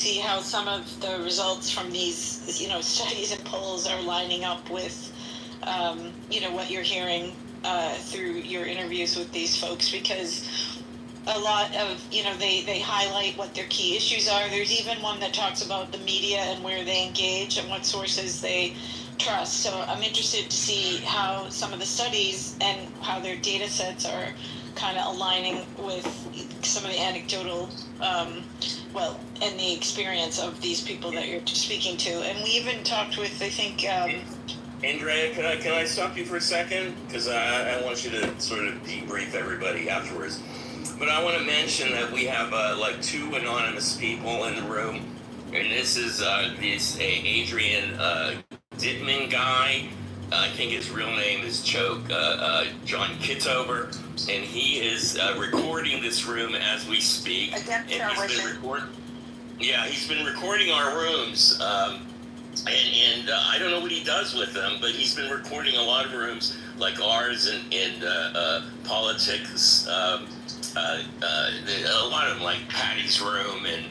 see how some of the results from these, studies and polls are lining up with, what you're hearing through your interviews with these folks, because a lot of, they highlight what their key issues are. There's even one that talks about the media and where they engage and what sources they trust. So I'm interested to see how some of the studies and how their data sets are kind of aligning with some of the anecdotal, and the experience of these people that you're speaking to. And we even talked with, I think, Andrea, can I stop you for a second? Because I want you to sort of debrief everybody afterwards. But I want to mention that we have like two anonymous people in the room, and this is this Adrian Dittman guy. I think his real name is John Kitover, and he is recording this room as we speak. And he's been recording our rooms. And I don't know what he does with them, but he's been recording a lot of rooms like ours and politics. A lot of them, like Patty's room and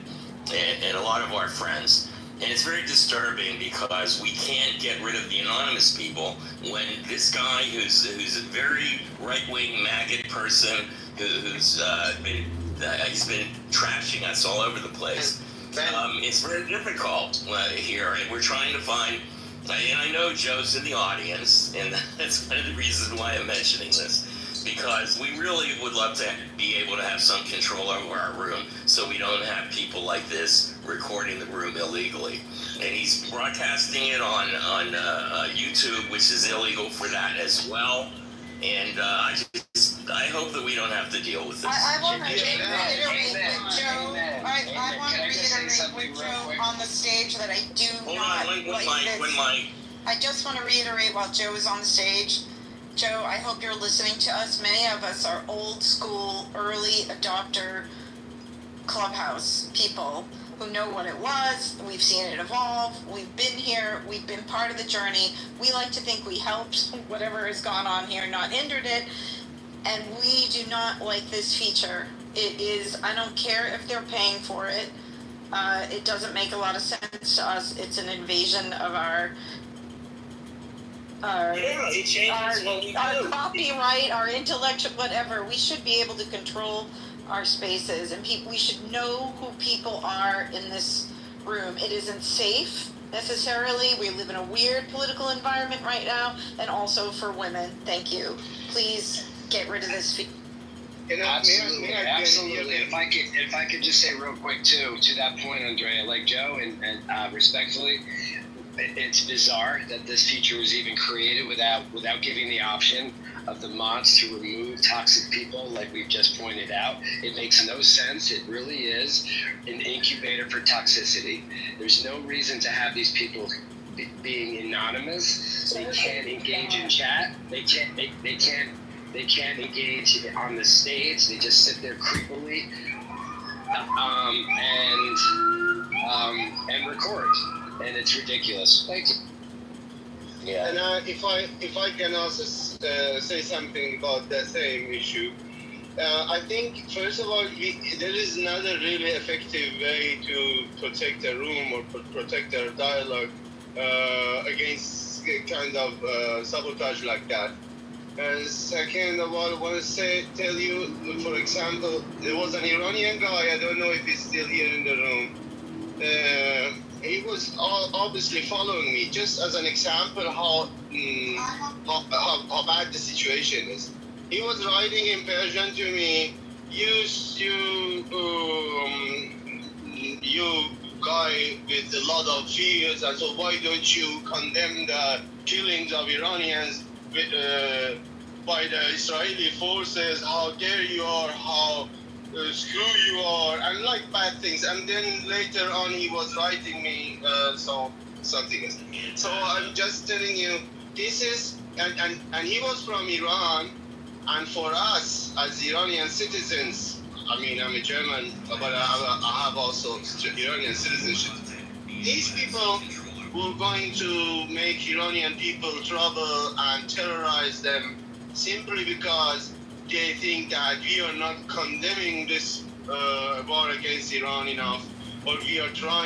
a lot of our friends. And it's very disturbing because we can't get rid of the anonymous people when this guy who's a very right-wing maggot person he's been trashing us all over the place. It's very difficult here, and we're trying to find, and I know Joe's in the audience, and that's one of the reasons why I'm mentioning this, because we really would love to be able to have some control over our room so we don't have people like this recording the room illegally. And he's broadcasting it on YouTube, which is illegal for that as well. And I hope that we don't have to deal with this. I want to reiterate with Joe. I want to reiterate with Joe on the stage that I do not like this. I just want to reiterate while Joe is on the stage. Joe, I hope you're listening to us. Many of us are old school, early adopter Clubhouse people who know what it was. We've seen it evolve. We've been here. We've been part of the journey. We like to think we helped whatever has gone on here, not hindered it. And we do not like this feature. It is, I don't care if they're paying for it. It doesn't make a lot of sense to us. It's an invasion of our copyright, our intellectual, whatever. We should be able to control our spaces, and we should know who people are in this room. It isn't safe necessarily. We live in a weird political environment right now, and also for women. Thank you. Please get rid of this feature. Absolutely. If I could just say real quick too, to that point, Andrea, like Joe, and respectfully, it's bizarre that this feature was even created without giving the option of the mods to remove toxic people, like we've just pointed out. It makes no sense. It really is an incubator for toxicity. There's no reason to have these people being anonymous. They can't engage in chat. They can't engage on the stage. They just sit there creepily and record. And it's ridiculous. Thank you. Yeah. And if I can also say something about that same issue, I think first of all there is not a really effective way to protect a room or protect a dialogue against kind of sabotage like that. And second of all, I want to tell you, for example, there was an Iranian guy. I don't know if he's still here in the room. He was obviously following me, just as an example how bad the situation is. He was writing in Persian to me, you guy with a lot of fears, and so why don't you condemn the killings of Iranians by the Israeli forces? How dare you are, how screw you are, and like bad things. And then later on he was writing me something. So I'm just telling you, this is, and he was from Iran, and for us as Iranian citizens, I mean, I'm a German, but I have also Iranian citizenship. These people were going to make Iranian people trouble and terrorize them simply because they think that we are not condemning this war against Iran enough. or we are trying